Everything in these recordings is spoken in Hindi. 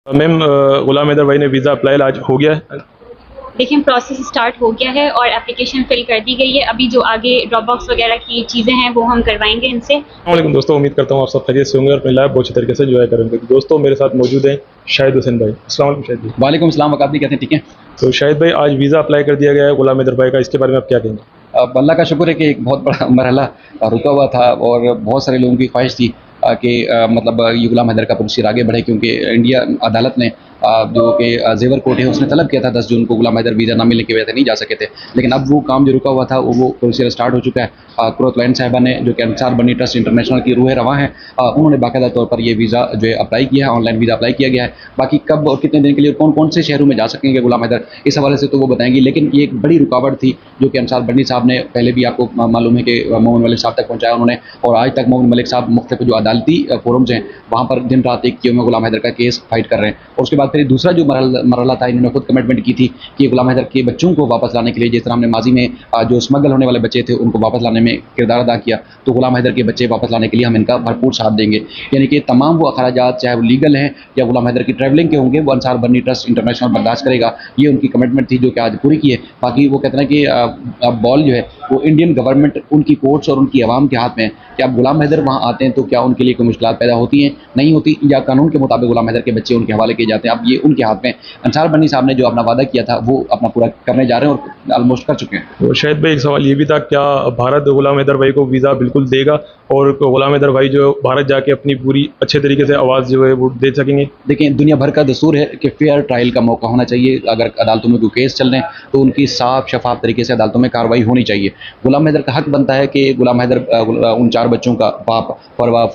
मैम गुलाम हैदर भाई ने वीज़ा अप्लाई आज हो गया है। देखिए प्रोसेस स्टार्ट हो गया है और एप्लीकेशन फिल कर दी गई है। अभी जो आगे ड्रॉप बॉक्स वगैरह की चीज़ें हैं वो हम करवाएंगे इनसे। वालेकुम दोस्तों, उम्मीद करता हूँ आप सब खैरियत से होंगे और अपने लाइव बहुत अच्छे तरीके से एंजॉय करेंगे। तो दोस्तों मेरे साथ मौजूद हैं शाहिद हुसैन भाई। अस्सलाम वालेकुम शाहिद भाई। वालेकुम सलाम वकाबी, कैसे हैं? ठीक है। तो शाहिद भाई, आज वीज़ा अप्लाई कर दिया गया है गुलाम हैदर भाई का, इसके बारे में आप क्या कहेंगे? अल्लाह का शुक्र है कि एक बहुत बड़ा मरहला रुका हुआ था और बहुत सारे लोगों की ख्वाहिश थी कि मतलब ये गुलाम हैदर का प्रोसीजर आगे बढ़े, क्योंकि इंडिया अदालत ने जो कि जेवर कोर्ट है उसने तलब किया था 10 जून को गुलाम हैदर वीज़ा ना मिलने की वजह से नहीं जा सके थे। लेकिन अब वो काम जो रुका हुआ था वो प्रोसीजर स्टार्ट हो चुका है। कुरतलैन साहिबा ने, जो कि अंसार बनी ट्रस्ट इंटरनेशनल की रूह रवां हैं, उन्होंने बाकायदा तौर पर ये वीज़ा जो है अप्लाई किया है, ऑनलाइन वीज़ा अप्लाई किया गया है। बाकी कब और कितने दिन के लिए कौन कौन से शहरों में जा सकेंगे गुलाम हैदर, इस हवाले से तो वो बताएंगी। लेकिन ये एक बड़ी रुकावट थी जो कि अंसार बनी साहब ने पहले भी आपको मालूम है कि मोमिन मलिक साहब तक पहुँचाया उन्होंने, और आज तक मोमिन मलिक साहब मुख्तलिफ जो अदालती फोरम्स हैं वहाँ पर दिन रात एक किए हुए गुलाम हैदर का केस फाइट कर रहे हैं। और उसके बाद फिर दूसरा जो मरहला था, इन्होंने खुद कमिटमेंट की थी कि गुलाम हैदर के बच्चों को वापस लाने के लिए, जिस तरह हमने माजी में जो स्मगल होने वाले बच्चे थे उनको वापस लाने में किरदार अदा किया, तो गुलाम हैदर के बच्चे वापस लाने के लिए हम इनका भरपूर साथ देंगे। यानी कि तमाम वो अखराजात, चाहे वो लीगल हैं या गुलाम हैदर की ट्रैवलिंग के होंगे, वो अंसार बनी ट्रस्ट इंटरनेशनल बर्दाश्त करेगा। ये उनकी कमिटमेंट थी जो कि आज पूरी की है। बाकी वो कहते हैं कि अब बॉल जो है वो इंडियन गवर्नमेंट, उनकी कोर्ट्स और उनकी आवाम के हाथ में है कि अब गुलाम हैदर वहाँ आते हैं तो क्या उनके लिए कोई मुश्किल पैदा होती हैं, नहीं होती, या कानून के मुताबिक गुलाम हैदर के बच्चे उनके हवाले किए जाते हैं। अब ये उनके हाथ में। अंसार बनी साहब ने जो अपना वादा किया था वो अपना पूरा करने जा रहे हैं और ऑलमोस्ट कर चुके हैं। तो शाहिद भाई, एक सवाल ये भी था, क्या भारत गुलाम हैदर भाई को वीज़ा बिल्कुल देगा और गुलाम हैदर भाई जो भारत जाके अपनी पूरी अच्छे तरीके से आवाज़ जो है वो दे सकेंगे? देखिए, दुनिया भर का दस्तूर है कि फेयर ट्रायल का मौका होना चाहिए। अगर अदालतों में कोई केस चल रहे हैं तो उनकी साफ शफाफ तरीके से अदालतों में कार्रवाई होनी चाहिए। गुलाम हैदर का हक बनता है कि गुलाम हैदर उन 4 बच्चों का बाप, फरवा,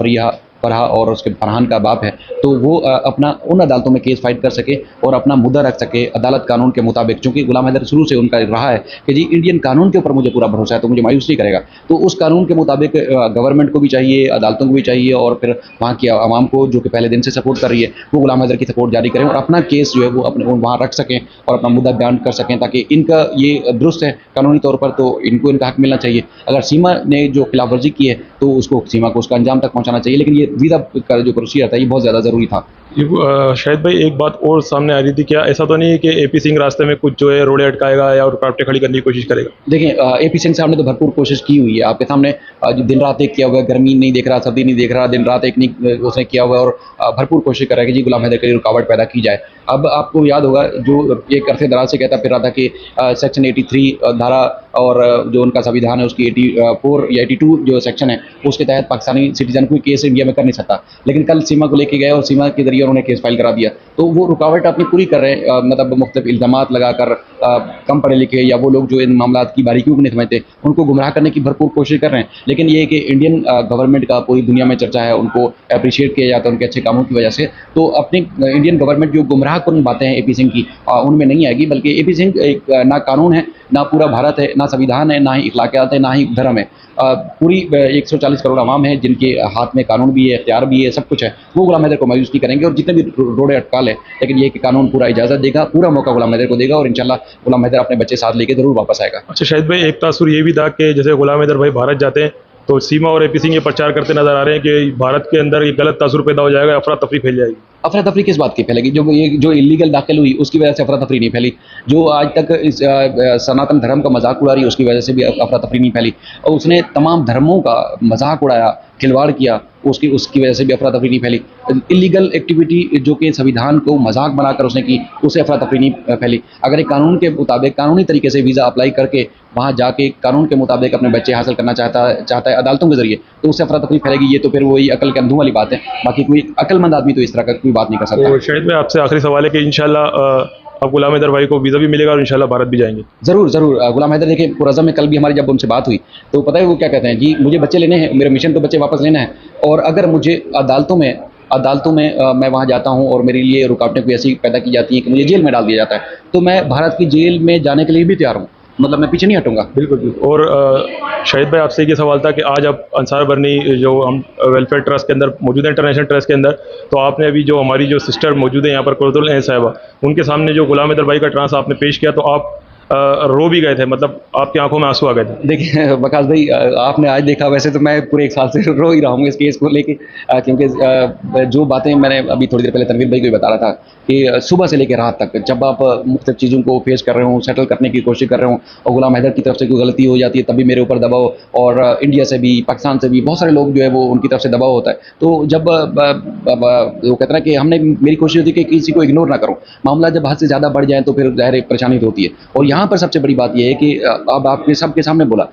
फरहा और उसके फरहान का बाप है, तो वो अपना उन अदालतों में केस फाइट कर सके और अपना मुद्दा रख सके अदालत कानून के मुताबिक। चूँकि गुलाम हैदर शुरू से उनका रहा है कि जी इंडियन कानून के ऊपर मुझे पूरा भरोसा है तो मुझे मायूस नहीं करेगा। तो उस कानून के मुताबिक गवर्नमेंट को भी चाहिए, अदालतों को भी चाहिए, और फिर वहाँ की आवाम को जो कि पहले दिन से सपोर्ट कर रही है, वो गुलाम हैदर की सपोर्ट जारी करें और अपना केस जो है वो अपने वहाँ रख सकें और अपना मुद्दा बयान कर सकें, ताकि इनका ये दुरुस्त है कानूनी तौर पर, तो इनको इनका हक मिलना चाहिए। अगर सीमा ने जो खिलाफ वर्जी की है तो उसको सीमा को उसका अंजाम तक पहुँचाना चाहिए। लेकिन ये वीज़ा का जो प्रोसीजर था ये बहुत ज़्यादा ज़रूरी था। शाहिद भाई, एक बात और सामने आ रही थी, क्या ऐसा तो नहीं है कि एपी सिंह रास्ते में कुछ जो है रोड़े अटकाएगा या रुकावटें खड़ी करने की कोशिश करेगा? देखिए, एपी सिंह साहब ने तो भरपूर कोशिश की हुई है, आपके सामने जो दिन रात एक किया हुआ है, गर्मी नहीं देख रहा, सर्दी नहीं देख रहा, दिन रात एक नहीं उसने किया हुआ है, और भरपूर कोशिश कर रहा है कि जी गुलाम हैदर के लिए रुकावट पैदा की जाए। अब आपको याद होगा, जो एक अरसे दराज से कहता फिर रहा था कि सेक्शन 83 धारा और जो उनका संविधान है उसकी 84 या 82 जो सेक्शन है उसके तहत पाकिस्तानी सिटीजन कोई केस इंडिया में कर नहीं सकता। लेकिन कल सीमा को लेके गए और सीमा के जरिए उन्होंने केस फाइल करा दिया, तो वो रुकावट अपनी पूरी कर रहे हैं। मतलब मुख्तलिफ इल्ज़ामात लगाकर कम पढ़े लिखे या वो लोग जो इन मामला की बारीकियों को नहीं समझते उनको गुमराह करने की भरपूर कोशिश कर रहे हैं। लेकिन ये कि इंडियन गवर्नमेंट का पूरी दुनिया में चर्चा है, उनको अप्रिशिएट किया जाता है उनके अच्छे कामों की वजह से। तो अपनी इंडियन गवर्नमेंट जो गुमराह कुन बातें हैं एपी सिंह की, उनमें नहीं आएगी। बल्कि एपी सिंह एक ना कानून है, ना पूरा भारत है, ना संविधान है, ना ही इखलाकियात है, ना ही धर्म है। पूरी 140 करोड़ आवाम है जिनके हाथ में कानून भी है, इख्तियार भी है, सब कुछ है। वो गुलाम हैदर को मायूस नहीं करेंगे और जितने भी रोड़े अटकाल है, लेकिन ये कि कानून पूरा इजाज़त देगा, पूरा मौका गुलाम हैदर को देगा और इंशाल्लाह गुलाम हैदर अपने बच्चे साथ लेके ज़रूर वापस आएगा। अच्छा शाहिद भाई, एक तासुर ये भी था कि जैसे गुलाम हैदर भाई भारत जाते हैं तो सीमा और एपी सिंह ये प्रचार करते नजर आ रहे हैं कि भारत के अंदर एक गलत तासुर पैदा हो जाएगा, अफरा तफरी फैल जाएगी। अफरा तफरी किस बात की फैलेगी? जो इलीगल दाखिल हुई उसकी वजह से अफरा तफरी नहीं फैली। जो आज तक इस सनातन धर्म का मजाक उड़ा रही है उसकी वजह से भी अफरा तफरी नहीं फैली। और उसने तमाम धर्मों का मजाक उड़ाया, खिलवाड़ किया, उसकी वजह से भी अफरा तफरी नहीं फैली। इलीगल एक्टिविटी जो कि संविधान को मजाक बनाकर उसने की, उससे अफरा तफरी नहीं फैली। अगर एक कानून के मुताबिक कानूनी तरीके से वीज़ा अप्लाई करके वहाँ जाके कानून के मुताबिक अपने बच्चे हासिल करना चाहता है अदालतों के जरिए, तो उससे अफरा तफरी फैलेगी। ये तो फिर वही अकल के अंधों वाली बात है। बाकी कोई अक्लमंद आदमी तो इस तरह का कोई बात नहीं कर सकता। तो शाहिद भाई, आपसे आखिरी सवाल है कि इंशाल्लाह अब गुलाम हैदर भाई को वीज़ा भी मिलेगा और इंशाल्लाह भारत भी जाएंगे? ज़रूर ज़रूर। गुलाम हैदर देखिए, पुरज़म में कल भी हमारी जब उनसे बात हुई तो पता है वो क्या कहते हैं, जी मुझे बच्चे लेने हैं, मेरा मिशन तो बच्चे वापस लेना है, और अगर मुझे अदालतों में मैं वहाँ जाता हूँ और मेरे लिए रुकावटें कोई ऐसी पैदा की जाती हैं कि मुझे जेल में डाल दिया जाता है, तो मैं भारत की जेल में जाने के लिए भी तैयार हूँ। मतलब मैं पीछे नहीं हटूंगा। बिल्कुल बिल्कुल। और शाहिद भाई, आपसे ये सवाल था कि आज आप अंसार बरनी जो हम वेलफेयर ट्रस्ट के अंदर मौजूद है, इंटरनेशनल ट्रस्ट के अंदर, तो आपने अभी जो हमारी जो सिस्टर मौजूद है यहाँ पर कुरतुल साहिबा, उनके सामने जो गुलाम हैदर भाई का ट्रांस आपने पेश किया तो आप रो भी गए थे, मतलब आपकी आंखों में आंसू आ गए थे। देखिए वकास भाई, आपने आज देखा, वैसे तो मैं पूरे 1 साल से रो ही रहा हूँ इस केस को लेके, क्योंकि जो बातें मैंने अभी थोड़ी देर पहले तनवीर भाई को भी बता रहा था कि सुबह से लेकर रात तक जब आप मुख्तलिफ चीज़ों को फेस कर रहे हो, सेटल करने की कोशिश कर रहे हो और गुलाम हैदर की तरफ से कोई गलती हो जाती है तब भी मेरे ऊपर दबाव, और इंडिया से भी, पाकिस्तान से भी बहुत सारे लोग जो है वो उनकी तरफ से दबाव होता है। तो जब वो कहते हैं कि हमने मेरी कोशिश होती है कि किसी को इग्नोर ना करूँ, मामला जब हद से ज़्यादा बढ़ जाए तो फिर ज़ाहिर है परेशानी तो होती है। और यहाँ पर सबसे बड़ी बात यह है कि अब आपने सबके सामने बोला,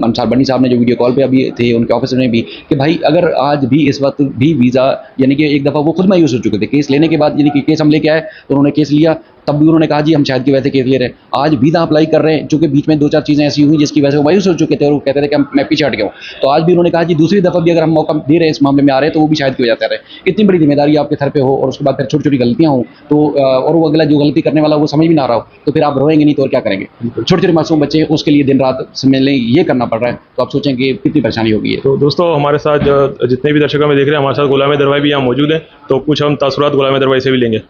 अंसार बनी साहब ने जो वीडियो कॉल पे अभी थे, उनके ऑफिसर ने भी, कि भाई अगर आज भी इस वक्त भी वीज़ा, यानी कि एक दफ़ा वो खुद मायूस हो चुके थे केस लेने के बाद, यानी कि केस हम लेके आए तो उन्होंने केस लिया, तब भी उन्होंने कहा जी हम शायद की वजह से केस ले रहे हैं। आज वीज़ा अप्लाई कर रहे हैं, चूँकि बीच में 2-4 चीज़ें ऐसी हुई जिसकी वजह से वो मायूस हो चुके थे और वो कहते थे कि मैं पीछे हट गया हूँ। तो आज भी उन्होंने कहा जी दूसरी दफ़ा भी अगर हम मौका दे रहे हैं, इस मामले में आ रहे हैं, तो वो भी शायद की वजह से आ रहे हैं। इतनी बड़ी जिम्मेदारी आपके सर पे हो और उसके बाद फिर छोटी-छोटी गलतियाँ हों, तो और वो अगला जो गलती करने वाला वो समझ भी ना रहा हो, तो फिर आप रोएंगे नहीं तो और क्या करेंगे। छोटे-छोटे मासूम बच्चे, उसके लिए दिन रात समझ लें ये करना पड़ रहा है, तो आप सोचें कि कितनी परेशानी होगी ये। तो दोस्तों हमारे साथ जितने भी दर्शक हमें देख रहे हैं, हमारे साथ गुलाम हैदर भाई भी यहाँ मौजूद हैं, तो कुछ हम तासुरात गुलाम हैदर भाई से भी लेंगे।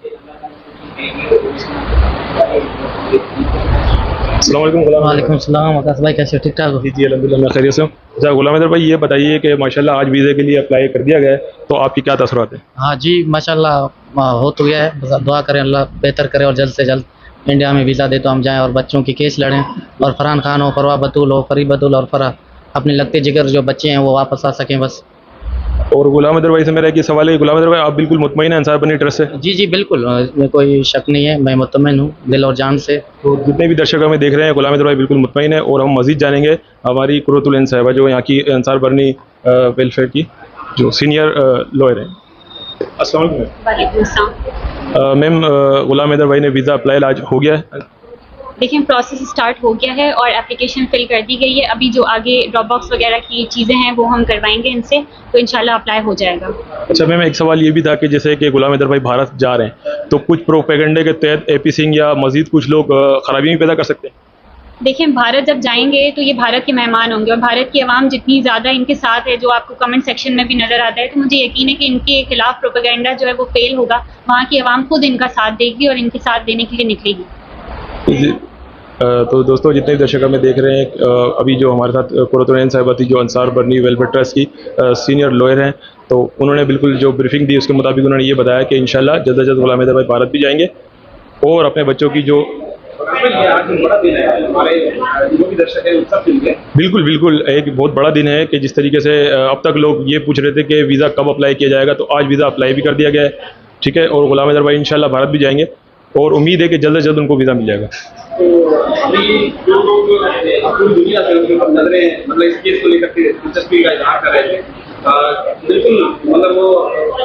अस्सलाम वालेकुम गुलाम हैदर वालेकुम सलाम आकाश भाई, कैसे हो? ठीक ठाक हो? भाई। जी अल्हम्दुलिल्लाह मैं खैरियत से हूँ। अच्छा गुलाम हैदर भाई ये बताइए कि माशाल्लाह आज वीज़े के लिए अप्लाई कर दिया गया है, तो आपकी क्या तासुरात हैं? हाँ जी, माशाल्लाह हो तो गया है, बस दुआ करें अल्लाह बेहतर करे और जल्द से जल्द इंडिया में वीज़ा दे तो हम जाएं और बच्चों की केस लड़ें, और फरहान खान हो, फरवा बतूल हो, फरीद बतूल और फराह अपने लगते जिगर जो बच्चे हैं वो वापस आ सकें बस। और गुलाम हैदर भाई से मेरा एक ही सवाल है, गुलाम हैदर भाई आप बिल्कुल मुतमईन हैं अंसार बनी ट्रस्ट से? जी जी बिल्कुल, इसमें कोई शक नहीं है, मैं मुतमईन हूँ दिल और जान से। तो जितने भी दर्शक हमें देख रहे हैं, गुलाम हैदर भाई बिल्कुल मुतमईन है। और हम मज़ीद जानेंगे हमारी कुर्रतुल ऐन साहिबा जो यहाँ की अंसार बरनी वेलफेयर की जो सीनियर लॉयर हैं। अस्सलाम वालेकुम वालेकुम अस्सलाम। मैम, गुलाम हैदर भाई ने वीज़ा अप्लाई आज हो गया है? देखिए प्रोसेस स्टार्ट हो गया है और एप्लीकेशन फिल कर दी गई है। अभी जो आगे ड्रॉप बॉक्स वगैरह की चीज़ें हैं वो हम करवाएंगे इनसे, तो इंशाल्लाह अप्लाई हो जाएगा। अच्छा मैम, एक सवाल ये भी था कि जैसे कि गुलाम हैदर भाई भारत जा रहे हैं, तो कुछ प्रोपेगेंडे के तहत एपी सिंह या मज़ीद कुछ लोग खराबी भी पैदा कर सकते हैं? देखिए भारत जब जाएंगे तो ये भारत के मेहमान होंगे, और भारत की आवाम जितनी ज़्यादा इनके साथ है, जो आपको कमेंट सेक्शन में भी नज़र आता है, तो मुझे यकीन है कि इनके खिलाफ प्रोपेगेंडा जो है वो फेल होगा। वहाँ की आवाम खुद इनका साथ देगी और इनके साथ देने के लिए निकलेगी। तो दोस्तों जितने भी दर्शक हमें देख रहे हैं, अभी जो हमारे साथ कुर्रतुल ऐन साहिबा थी जो अंसार बरनी वेलफेयर ट्रस्ट की सीनियर लॉयर हैं, तो उन्होंने बिल्कुल जो ब्रीफिंग दी उसके मुताबिक उन्होंने ये बताया कि इंशाल्लाह जल्द से जल्द गुलाम हैदर भाई भारत भी जाएंगे और अपने बच्चों की जो बिल्कुल बिल्कुल एक बहुत बड़ा दिन है कि जिस तरीके से अब तक लोग ये पूछ रहे थे कि वीज़ा कब अप्लाई किया जाएगा, तो आज वीज़ा अप्लाई भी कर दिया गया है, ठीक है। और गुलाम हैदर भाई इंशाल्लाह भारत भी जाएंगे और उम्मीद है कि जल्द से जल्द उनको वीज़ा मिल जाएगा। तो अभी जो लोग पूरी दुनिया से उनके ऊपर नजरें मतलब इस केस को लेकर के दिलचस्पी का इजहार कर रहे थे, बिल्कुल मतलब वो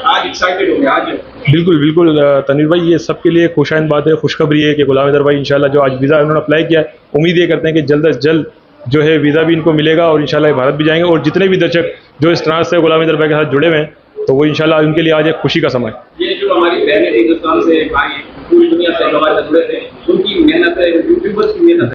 आज एक्साइटेड हो गए आज। बिल्कुल बिल्कुल तनवीर भाई, ये सबके लिए खुशाइन बात है, खुशखबरी है कि गुलाम हैदर भाई इंशाल्लाह जो आज वीज़ा उन्होंने अप्लाई किया है, उम्मीद ये करते हैं कि जल्द से जल्द जो है वीज़ा भी इनको मिलेगा और इंशाल्लाह ये भारत भी जाएंगे। और जितने भी दर्शक जो इस ट्रांस से गुलाम हैदर भाई के साथ जुड़े हुए हैं, तो वो इंशाल्लाह उनके लिए आज एक खुशी का समय है। ये जो हमारी बहनें हिंदुस्तान से भाई पूरी दुनिया से हमारे साथ जुड़े थे, उनकी मेहनत है, यूट्यूबर्स की मेहनत है।